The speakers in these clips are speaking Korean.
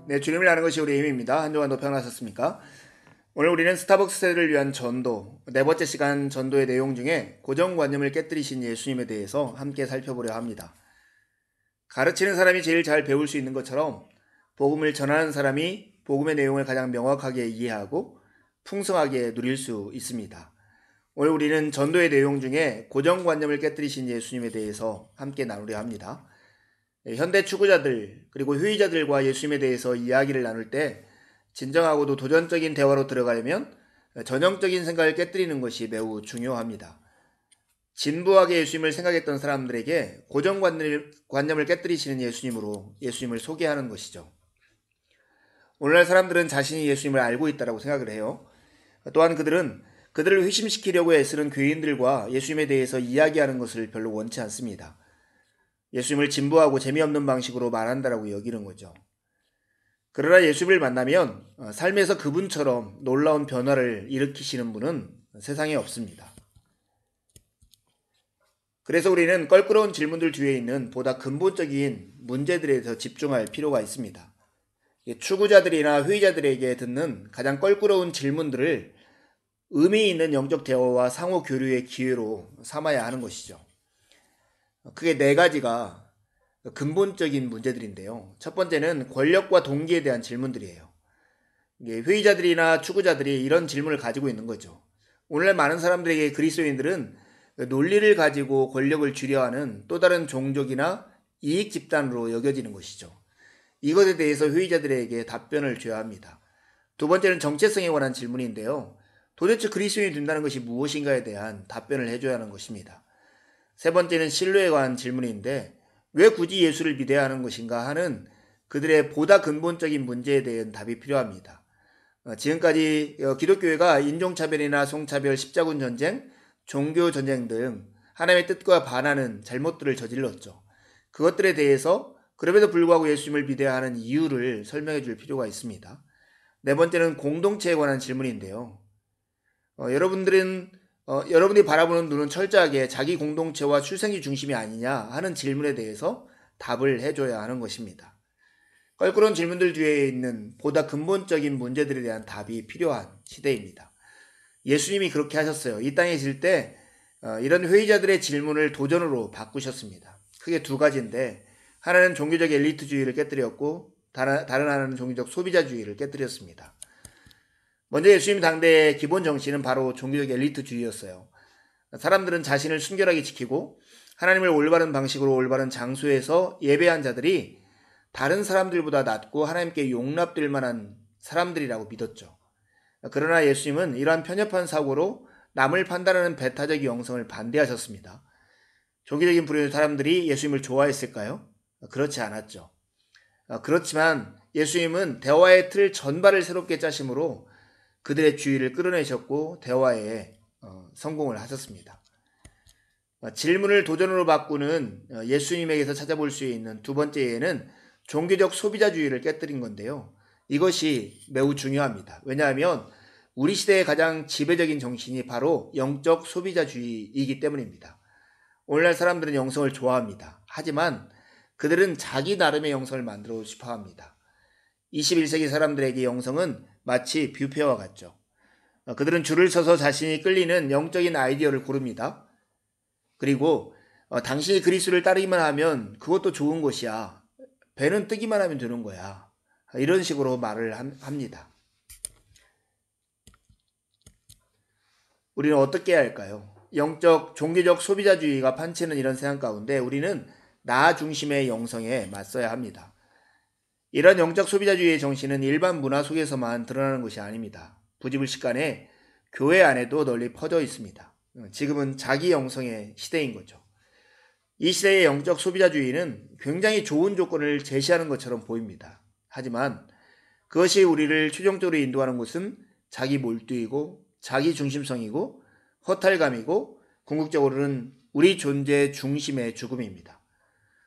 네, 주님을 아는 것이 우리의 힘입니다. 한 주간도 평안하셨습니까? 오늘 우리는 스타벅스 세대를 위한 전도, 네 번째 시간 전도의 내용 중에 고정관념을 깨뜨리신 예수님에 대해서 함께 살펴보려 합니다. 가르치는 사람이 제일 잘 배울 수 있는 것처럼 복음을 전하는 사람이 복음의 내용을 가장 명확하게 이해하고 풍성하게 누릴 수 있습니다. 오늘 우리는 전도의 내용 중에 고정관념을 깨뜨리신 예수님에 대해서 함께 나누려 합니다. 현대 추구자들 그리고 후의자들과 예수님에 대해서 이야기를 나눌 때 진정하고도 도전적인 대화로 들어가려면 전형적인 생각을 깨뜨리는 것이 매우 중요합니다. 진부하게 예수님을 생각했던 사람들에게 고정관념을 깨뜨리시는 예수님으로 예수님을 소개하는 것이죠. 오늘날 사람들은 자신이 예수님을 알고 있다고 생각을 해요. 또한 그들은 그들을 회심시키려고 애쓰는 교인들과 예수님에 대해서 이야기하는 것을 별로 원치 않습니다. 예수님을 진부하고 재미없는 방식으로 말한다라고 여기는 거죠. 그러나 예수님을 만나면 삶에서 그분처럼 놀라운 변화를 일으키시는 분은 세상에 없습니다. 그래서 우리는 껄끄러운 질문들 뒤에 있는 보다 근본적인 문제들에 더 집중할 필요가 있습니다. 추구자들이나 회의자들에게 듣는 가장 껄끄러운 질문들을 의미 있는 영적 대화와 상호 교류의 기회로 삼아야 하는 것이죠. 크게 네 가지가 근본적인 문제들인데요. 첫 번째는 권력과 동기에 대한 질문들이에요. 회의자들이나 추구자들이 이런 질문을 가지고 있는 거죠. 오늘날 많은 사람들에게 그리스도인들은 논리를 가지고 권력을 쥐려하는 또 다른 종족이나 이익 집단으로 여겨지는 것이죠. 이것에 대해서 회의자들에게 답변을 줘야 합니다. 두 번째는 정체성에 관한 질문인데요. 도대체 그리스도인이 된다는 것이 무엇인가에 대한 답변을 해줘야 하는 것입니다. 세 번째는 신뢰에 관한 질문인데 왜 굳이 예수를 믿어야 하는 것인가 하는 그들의 보다 근본적인 문제에 대한 답이 필요합니다. 지금까지 기독교회가 인종차별이나 성차별, 십자군 전쟁, 종교 전쟁 등 하나님의 뜻과 반하는 잘못들을 저질렀죠. 그것들에 대해서 그럼에도 불구하고 예수님을 믿어야 하는 이유를 설명해 줄 필요가 있습니다. 네 번째는 공동체에 관한 질문인데요. 여러분이 바라보는 눈은 철저하게 자기 공동체와 출생지 중심이 아니냐 하는 질문에 대해서 답을 해줘야 하는 것입니다. 껄끄러운 질문들 뒤에 있는 보다 근본적인 문제들에 대한 답이 필요한 시대입니다. 예수님이 그렇게 하셨어요. 이 땅에 계실 때 이런 회의자들의 질문을 도전으로 바꾸셨습니다. 크게 두 가지인데 하나는 종교적 엘리트주의를 깨뜨렸고 다른 하나는 종교적 소비자주의를 깨뜨렸습니다. 먼저 예수님 당대의 기본 정신은 바로 종교적 엘리트주의였어요. 사람들은 자신을 순결하게 지키고 하나님을 올바른 방식으로 올바른 장소에서 예배한 자들이 다른 사람들보다 낫고 하나님께 용납될 만한 사람들이라고 믿었죠. 그러나 예수님은 이러한 편협한 사고로 남을 판단하는 배타적 영성을 반대하셨습니다. 종교적인 부류의 사람들이 예수님을 좋아했을까요? 그렇지 않았죠. 그렇지만 예수님은 대화의 틀 전반을 새롭게 짜심으로 그들의 주의를 끌어내셨고 대화에 성공을 하셨습니다. 질문을 도전으로 바꾸는 예수님에게서 찾아볼 수 있는 두 번째 예는 종교적 소비자주의를 깨뜨린 건데요. 이것이 매우 중요합니다. 왜냐하면 우리 시대의 가장 지배적인 정신이 바로 영적 소비자주의이기 때문입니다. 오늘날 사람들은 영성을 좋아합니다. 하지만 그들은 자기 나름의 영성을 만들어 싶어 합니다. 21세기 사람들에게 영성은 마치 뷔페와 같죠. 그들은 줄을 서서 자신이 끌리는 영적인 아이디어를 고릅니다. 그리고 당신이 그리스도를 따르기만 하면 그것도 좋은 것이야. 배는 뜨기만 하면 되는 거야. 이런 식으로 말을 합니다. 우리는 어떻게 해야 할까요? 영적, 종교적 소비자주의가 판치는 이런 세상 가운데 우리는 나 중심의 영성에 맞서야 합니다. 이런 영적 소비자주의의 정신은 일반 문화 속에서만 드러나는 것이 아닙니다. 부지불식간에 교회 안에도 널리 퍼져 있습니다. 지금은 자기 영성의 시대인 거죠. 이 시대의 영적 소비자주의는 굉장히 좋은 조건을 제시하는 것처럼 보입니다. 하지만 그것이 우리를 최종적으로 인도하는 것은 자기 몰두이고 자기 중심성이고 허탈감이고 궁극적으로는 우리 존재의 중심의 죽음입니다.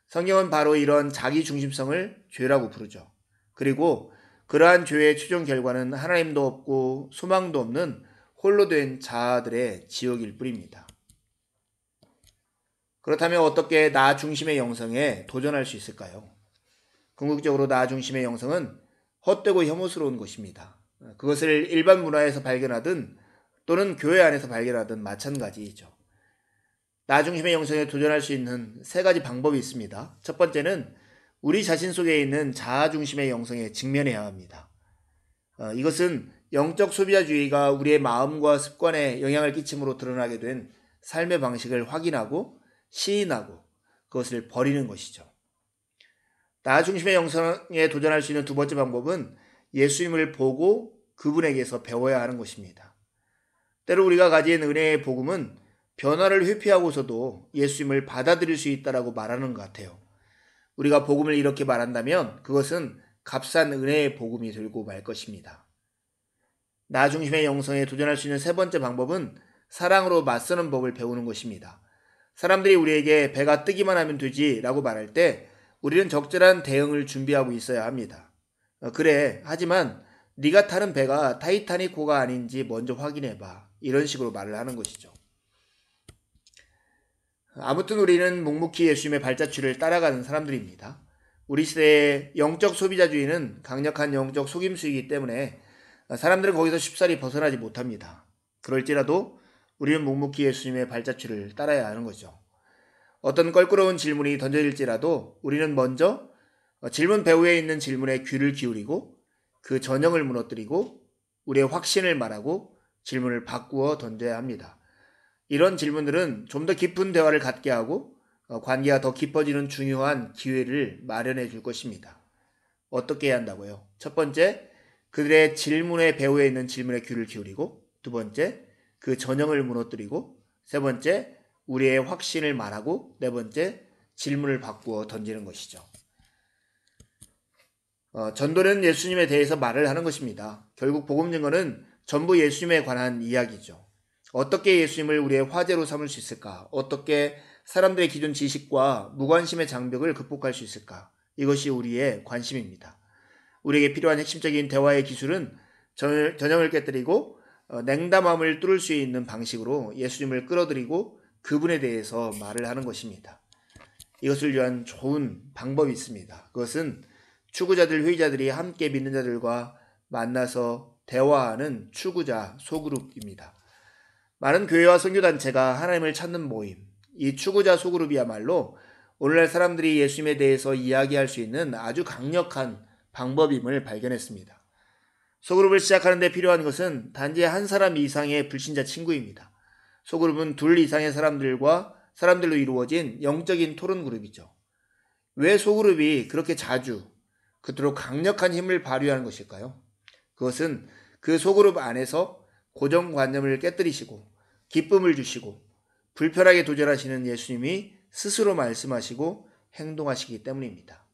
성경은 바로 이런 자기 중심성을 죄라고 부르죠. 그리고 그러한 죄의 최종 결과는 하나님도 없고 소망도 없는 홀로 된 자아들의 지옥일 뿐입니다. 그렇다면 어떻게 나 중심의 영성에 도전할 수 있을까요? 궁극적으로 나 중심의 영성은 헛되고 혐오스러운 것입니다. 그것을 일반 문화에서 발견하든 또는 교회 안에서 발견하든 마찬가지이죠. 나 중심의 영성에 도전할 수 있는 세 가지 방법이 있습니다. 첫 번째는 우리 자신 속에 있는 자아 중심의 영성에 직면해야 합니다. 이것은 영적 소비자주의가 우리의 마음과 습관에 영향을 끼침으로 드러나게 된 삶의 방식을 확인하고 시인하고 그것을 버리는 것이죠. 나 중심의 영성에 도전할 수 있는 두 번째 방법은 예수님을 보고 그분에게서 배워야 하는 것입니다. 때로 우리가 가진 은혜의 복음은 변화를 회피하고서도 예수님을 받아들일 수 있다라고 말하는 것 같아요. 우리가 복음을 이렇게 말한다면 그것은 값싼 은혜의 복음이 되고 말 것입니다. 나 중심의 영성에 도전할 수 있는 세 번째 방법은 사랑으로 맞서는 법을 배우는 것입니다. 사람들이 우리에게 배가 뜨기만 하면 되지 라고 말할 때 우리는 적절한 대응을 준비하고 있어야 합니다. 그래, 하지만 네가 타는 배가 타이타닉호가 아닌지 먼저 확인해봐. 이런 식으로 말을 하는 것이죠. 아무튼 우리는 묵묵히 예수님의 발자취를 따라가는 사람들입니다. 우리 시대의 영적 소비자주의는 강력한 영적 속임수이기 때문에 사람들은 거기서 쉽사리 벗어나지 못합니다. 그럴지라도 우리는 묵묵히 예수님의 발자취를 따라야 하는 거죠. 어떤 껄끄러운 질문이 던져질지라도 우리는 먼저 질문 배후에 있는 질문에 귀를 기울이고 그 전형을 무너뜨리고 우리의 확신을 말하고 질문을 바꾸어 던져야 합니다. 이런 질문들은 좀 더 깊은 대화를 갖게 하고 관계가 더 깊어지는 중요한 기회를 마련해 줄 것입니다. 어떻게 해야 한다고요? 첫 번째, 그들의 질문의 배후에 있는 질문에 귀를 기울이고, 두 번째, 그 전형을 무너뜨리고, 세 번째, 우리의 확신을 말하고, 네 번째, 질문을 바꾸어 던지는 것이죠. 전도는 예수님에 대해서 말을 하는 것입니다. 결국 복음 증거는 전부 예수님에 관한 이야기죠. 어떻게 예수님을 우리의 화제로 삼을 수 있을까? 어떻게 사람들의 기존 지식과 무관심의 장벽을 극복할 수 있을까? 이것이 우리의 관심입니다. 우리에게 필요한 핵심적인 대화의 기술은 전형을 깨뜨리고 냉담함을 뚫을 수 있는 방식으로 예수님을 끌어들이고 그분에 대해서 말을 하는 것입니다. 이것을 위한 좋은 방법이 있습니다. 그것은 추구자들, 회의자들이 함께 믿는 자들과 만나서 대화하는 추구자 소그룹입니다. 많은 교회와 선교단체가 하나님을 찾는 모임, 이 추구자 소그룹이야말로 오늘날 사람들이 예수님에 대해서 이야기할 수 있는 아주 강력한 방법임을 발견했습니다. 소그룹을 시작하는 데 필요한 것은 단지 한 사람 이상의 불신자 친구입니다. 소그룹은 둘 이상의 사람들로 이루어진 영적인 토론 그룹이죠. 왜 소그룹이 그렇게 자주 그토록 강력한 힘을 발휘하는 것일까요? 그것은 그 소그룹 안에서 고정관념을 깨뜨리시고 기쁨을 주시고 불편하게 도전하시는 예수님이 스스로 말씀하시고 행동하시기 때문입니다.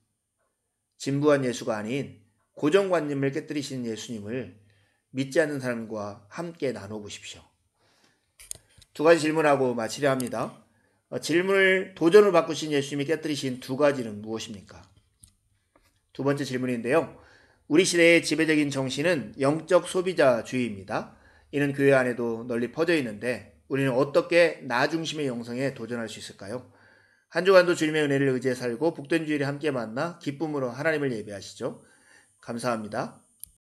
진부한 예수가 아닌 고정관념을 깨뜨리시는 예수님을 믿지 않는 사람과 함께 나눠보십시오. 두 가지 질문하고 마치려 합니다. 질문을 도전으로 바꾸신 예수님이 깨뜨리신 두 가지는 무엇입니까? 두 번째 질문인데요. 우리 시대의 지배적인 정신은 영적 소비자주의입니다. 이는 교회 안에도 널리 퍼져 있는데 우리는 어떻게 나 중심의 영성에 도전할 수 있을까요? 한 주간도 주님의 은혜를 의지해 살고 복된 주일에 함께 만나 기쁨으로 하나님을 예배하시죠. 감사합니다.